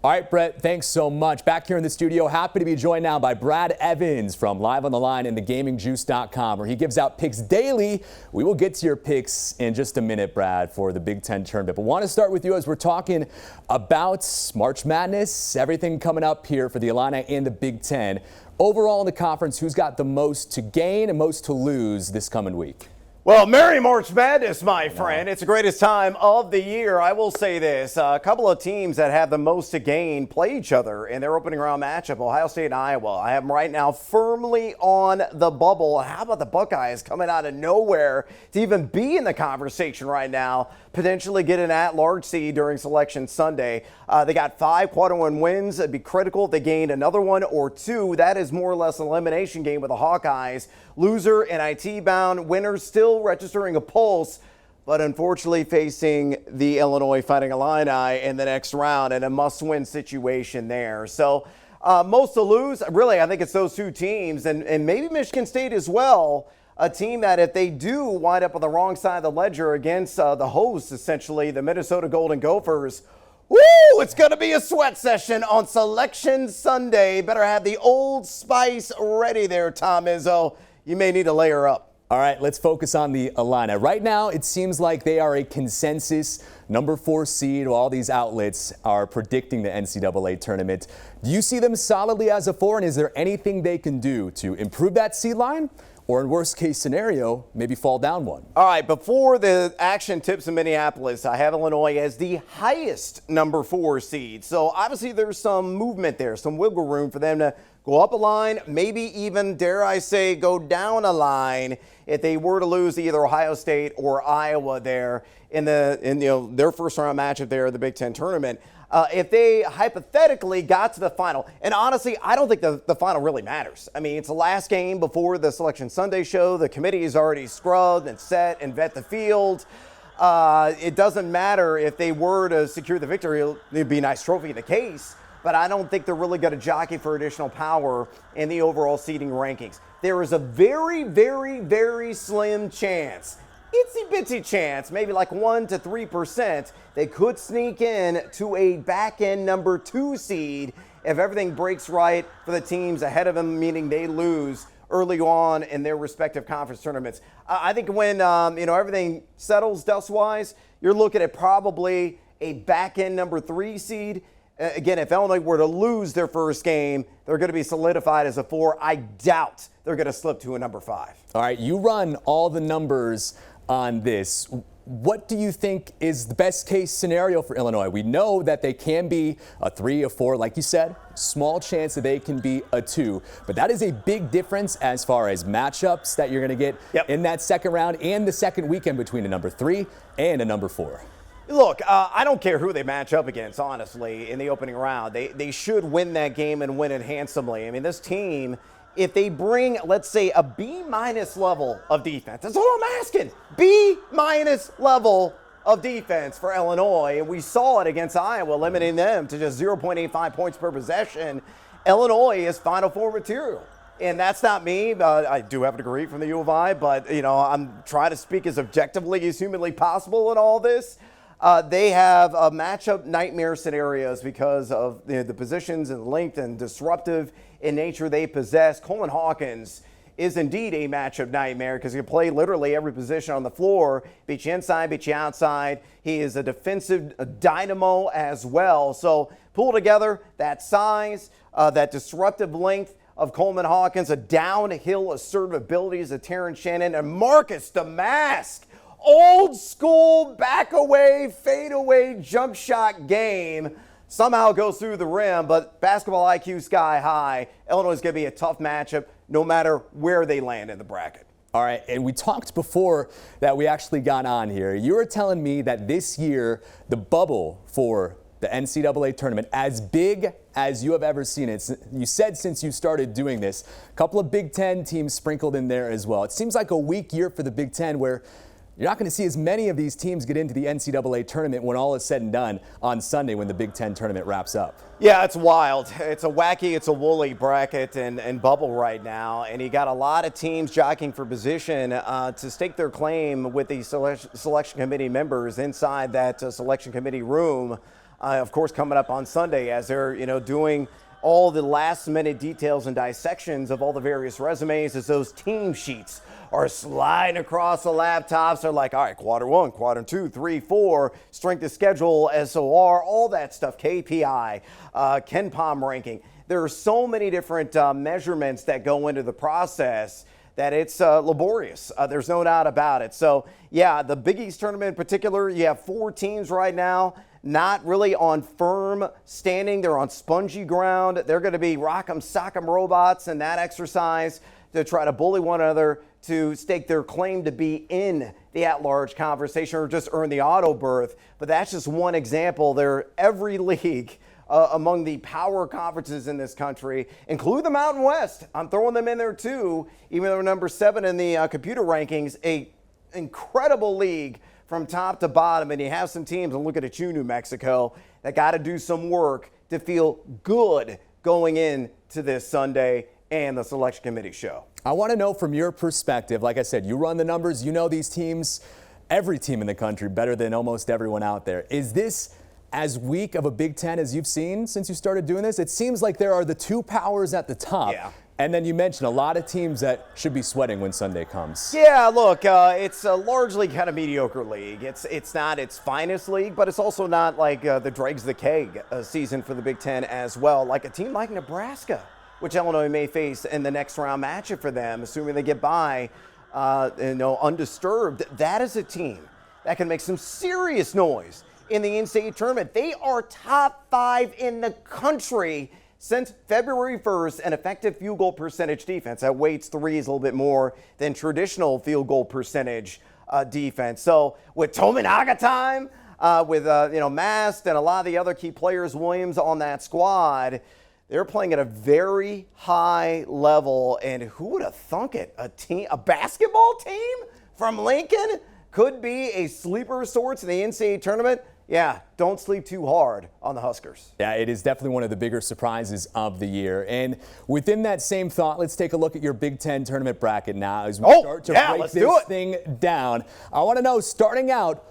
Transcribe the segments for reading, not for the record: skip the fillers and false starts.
All right, Brett, thanks so much. Back here in the studio, happy to be joined now by Brad Evans from Live on the Line and thegamingjuice.com, where he gives out picks daily. We will get to your picks in just a minute, Brad, for the Big Ten tournament. But want to start with you as we're talking about March Madness, everything coming up here for the Illini and the Big Ten. Overall in the conference, who's got the most to gain and most to lose this coming week? Well, Merry March Madness, my friend. It's the greatest time of the year. I will say this. A couple of teams that have the most to gain play each other in their opening round matchup, Ohio State and Iowa. I have them right now firmly on the bubble. How about the Buckeyes coming out of nowhere to even be in the conversation right now, potentially get an at-large seed during Selection Sunday? They got 5 quad-1 wins. It'd be critical if they gained another one or two. That is more or less an elimination game with the Hawkeyes. Loser, NIT bound, winners still registering a pulse, but unfortunately facing the Illinois Fighting Illini in the next round in a must-win situation there. So most to lose, really, I think it's those two teams, and maybe Michigan State as well, a team that if they do wind up on the wrong side of the ledger against the hosts, essentially, the Minnesota Golden Gophers, woo, it's going to be a sweat session on Selection Sunday. Better have the Old Spice ready there, Tom Izzo. You may need to layer up. All right, let's focus on the Illini. Right now, it seems like they are a consensus number 4 seed. All these outlets are predicting the NCAA tournament. Do you see them solidly as a 4, and is there anything they can do to improve that seed line? Or in worst case scenario, maybe fall down one? All right, before the action tips in Minneapolis, I have Illinois as the highest number 4 seed. So obviously there's some movement there, some wiggle room for them to go up a line, maybe even, dare I say, go down a line if they were to lose to either Ohio State or Iowa there in their first round matchup there in the Big Ten tournament. If they hypothetically got to the final, and honestly, I don't think the final really matters. I mean, it's the last game before the Selection Sunday show. The committee is already scrubbed and set and vet the field. It doesn't matter if they were to secure the victory. It'd be a nice trophy in the case, but I don't think they're really going to jockey for additional power in the overall seeding rankings. There is a very, very, very slim chance, itsy-bitsy chance, maybe like 1 to 3%, they could sneak in to a back-end number 2 seed if everything breaks right for the teams ahead of them, meaning they lose early on in their respective conference tournaments. I think when everything settles dust-wise, you're looking at probably a back-end number 3 seed. Again, if Illinois were to lose their first game, they're going to be solidified as a 4. I doubt they're going to slip to a number 5. All right, you run all the numbers on this. What do you think is the best case scenario for Illinois? We know that they can be a 3, a 4, like you said, small chance that they can be a 2, but that is a big difference as far as matchups that you're going to get in that second round and the second weekend between a number 3 and a number 4. Look, I don't care who they match up against, honestly, in the opening round. They should win that game and win it handsomely. I mean, this team, if they bring, let's say, a B-minus level of defense, that's all I'm asking. B-minus level of defense for Illinois. And we saw it against Iowa, limiting them to just 0.85 points per possession. Illinois is Final Four material. And that's not me. I do have a degree from the U of I, but, I'm trying to speak as objectively as humanly possible in all this. They have matchup nightmare scenarios because of the positions and length and disruptive in nature they possess. Coleman Hawkins is indeed a matchup nightmare because he can play literally every position on the floor, beat you inside, beat you outside. He is a defensive dynamo as well. So pull together that size, that disruptive length of Coleman Hawkins, a downhill assertive abilities of Terrence Shannon, and Marcus Damask. Old school back away, fade away jump shot game. Somehow goes through the rim, but basketball IQ sky high. Illinois is going to be a tough matchup no matter where they land in the bracket. All right, and we talked before that we actually got on here. You were telling me that this year the bubble for the NCAA tournament, as big as you have ever seen it. You said since you started doing this, a couple of Big Ten teams sprinkled in there as well. It seems like a weak year for the Big Ten where you're not going to see as many of these teams get into the NCAA tournament when all is said and done on Sunday when the Big Ten tournament wraps up. Yeah, it's wild. It's a wacky, it's a woolly bracket and bubble right now. And you got a lot of teams jockeying for position to stake their claim with the selection committee members inside that selection committee room. of course, coming up on Sunday as they're, doing all the last-minute details and dissections of all the various resumes as those team sheets are sliding across the laptops. They're like, all right, quarter 1, quarter 2, 3, 4, strength of schedule, SOR, all that stuff, KPI, Ken Palm ranking. There are so many different measurements that go into the process that it's laborious. There's no doubt about it. So, yeah, the Big East tournament in particular, you have 4 teams right now, not really on firm standing. They're on spongy ground. They're going to be rock'em sock'em robots in that exercise to try to bully one another to stake their claim to be in the at-large conversation or just earn the auto berth. But that's just one example. They're every league among the power conferences in this country, include the Mountain West. I'm throwing them in there too, even though they're number 7 in the computer rankings. A incredible league from top to bottom, and you have some teams, and looking at you, New Mexico, that got to do some work to feel good going into this Sunday and the selection committee show. I want to know from your perspective, like I said, you run the numbers, you know these teams, every team in the country better than almost everyone out there. Is this as weak of a Big Ten as you've seen since you started doing this? It seems like there are the 2 powers at the top. Yeah. And then you mentioned a lot of teams that should be sweating when Sunday comes. Yeah, look, it's a largely kind of mediocre league. It's not its finest league, but it's also not like the dregs the keg season for the Big Ten as well. Like a team like Nebraska, which Illinois may face in the next round matchup for them, assuming they get by, undisturbed. That is a team that can make some serious noise in the in-state tournament. They are top 5 in the country since February 1st, an effective field goal percentage defense that weights threes a little bit more than traditional field goal percentage defense. So with Tominaga time, with Mast and a lot of the other key players, Williams on that squad, they're playing at a very high level. And who would have thunk it? A basketball team from Lincoln could be a sleeper of sorts in the NCAA tournament. Yeah, don't sleep too hard on the Huskers. Yeah, it is definitely one of the bigger surprises of the year. And within that same thought, let's take a look at your Big Ten tournament bracket now as we start to break this thing down. I want to know, starting out,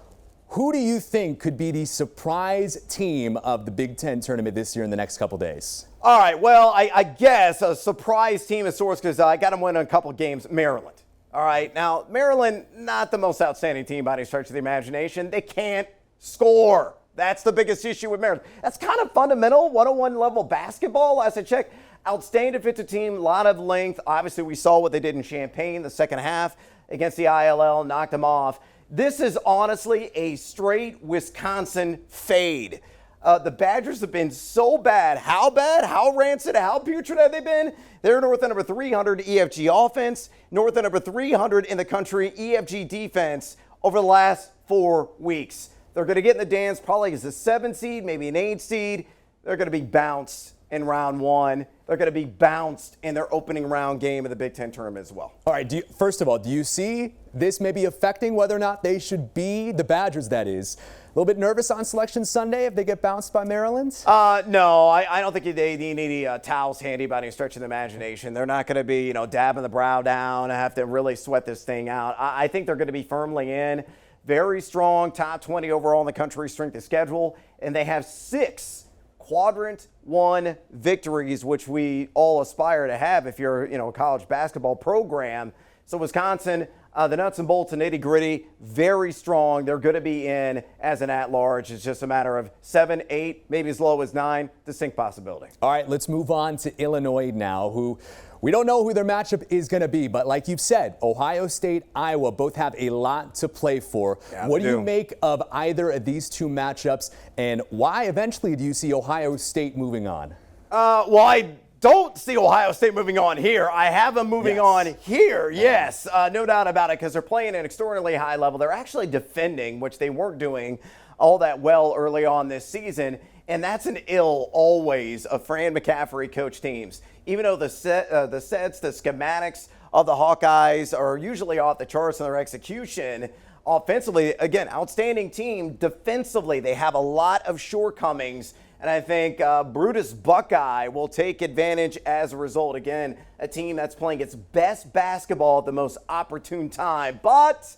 who do you think could be the surprise team of the Big Ten tournament this year in the next couple days? All right, well, I guess a surprise team of sorts because I got them winning a couple games, Maryland. All right, now, Maryland, not the most outstanding team by any stretch of the imagination. They can't score. That's the biggest issue with Maryland. That's kind of fundamental 101 level basketball. Last I checked, outstanding defensive team, a lot of length. Obviously, we saw what they did in Champaign the second half against the ILL, knocked them off. This is honestly a straight Wisconsin fade. The Badgers have been so bad. How bad? How rancid? How putrid have they been? They're north of number 300 EFG offense, north of number 300 in the country EFG defense over the last 4 weeks. They're going to get in the dance probably as a 7 seed, maybe an 8 seed. They're going to be bounced in round 1. They're going to be bounced in their opening round game of the Big Ten tournament as well. All right, first of all, do you see this maybe affecting whether or not they should be, the Badgers that is, a little bit nervous on Selection Sunday if they get bounced by Maryland? No, I don't think they need any towels handy by any stretch of the imagination. They're not going to be, dabbing the brow down and have to really sweat this thing out. I think they're going to be firmly in. Very strong, top 20 overall in the country strength of schedule, and they have 6 quadrant 1 victories, which we all aspire to have if you're, a college basketball program. So Wisconsin, the nuts and bolts and nitty gritty, very strong. They're going to be in as an at-large. It's just a matter of 7, 8, maybe as low as 9, distinct possibility. All right, let's move on to Illinois now, who we don't know who their matchup is going to be, but like you've said, Ohio State, Iowa both have a lot to play for. Yeah, what do you make of either of these 2 matchups, and why eventually do you see Ohio State moving on? Well, I don't see Ohio State moving on here. I have them moving on here, yes. No doubt about it, because they're playing at an extraordinarily high level. They're actually defending, which they weren't doing all that well early on this season. And that's an ill always of Fran McCaffrey coach teams. Even though the sets, the schematics of the Hawkeyes are usually off the charts in their execution, offensively, again, outstanding team. Defensively, they have a lot of shortcomings. And I think Brutus Buckeye will take advantage as a result. Again, a team that's playing its best basketball at the most opportune time. But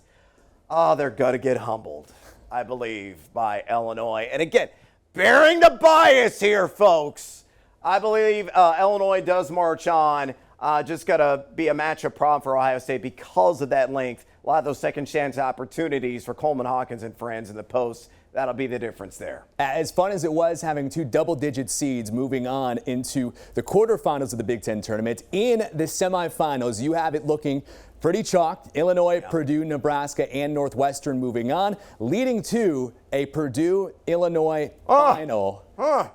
they're going to get humbled, I believe, by Illinois. And again, bearing the bias here, folks. I believe Illinois does march on. Just got to be a matchup problem for Ohio State because of that length. A lot of those second chance opportunities for Coleman Hawkins and friends in the post. That'll be the difference there. As fun as it was having two double-digit seeds moving on into the quarterfinals of the Big Ten tournament, in the semifinals, you have it looking pretty chalked. Illinois, Purdue, Nebraska, and Northwestern moving on, leading to a Purdue-Illinois final.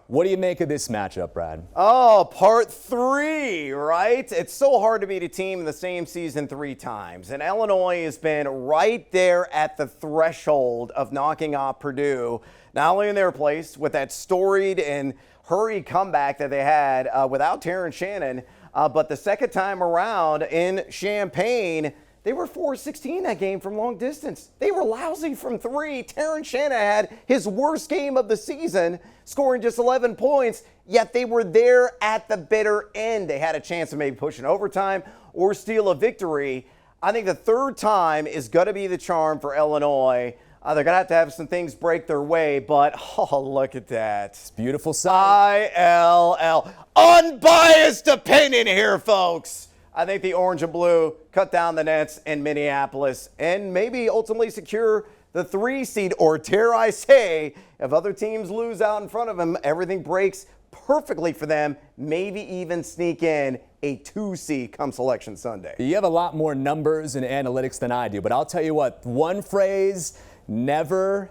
What do you make of this matchup, Brad? Oh, part 3, right? It's so hard to beat a team in the same season 3 times. And Illinois has been right there at the threshold of knocking off Purdue, not only in their place with that storied and hurried comeback that they had without Terrence Shannon, but the second time around in Champaign, they were 4-16 that game from long distance. They were lousy from 3. Terrence Shannon had his worst game of the season, scoring just 11 points, yet they were there at the bitter end. They had a chance to maybe push an overtime or steal a victory. I think the third time is going to be the charm for Illinois. They're going to have some things break their way, but look at that. It's beautiful sight. ILL. Unbiased opinion here, folks. I think the orange and blue cut down the nets in Minneapolis and maybe ultimately secure the 3 seed, or dare I say, if other teams lose out in front of them, everything breaks perfectly for them, maybe even sneak in a 2 seed come Selection Sunday. You have a lot more numbers and analytics than I do, but I'll tell you what, one phrase never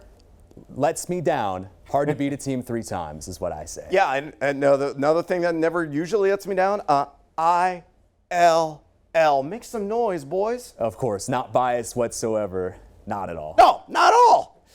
lets me down. Hard to beat a team 3 times is what I say. Yeah, and another thing that never usually lets me down, ILL. Make some noise, boys. Of course, not biased whatsoever. Not at all. No, not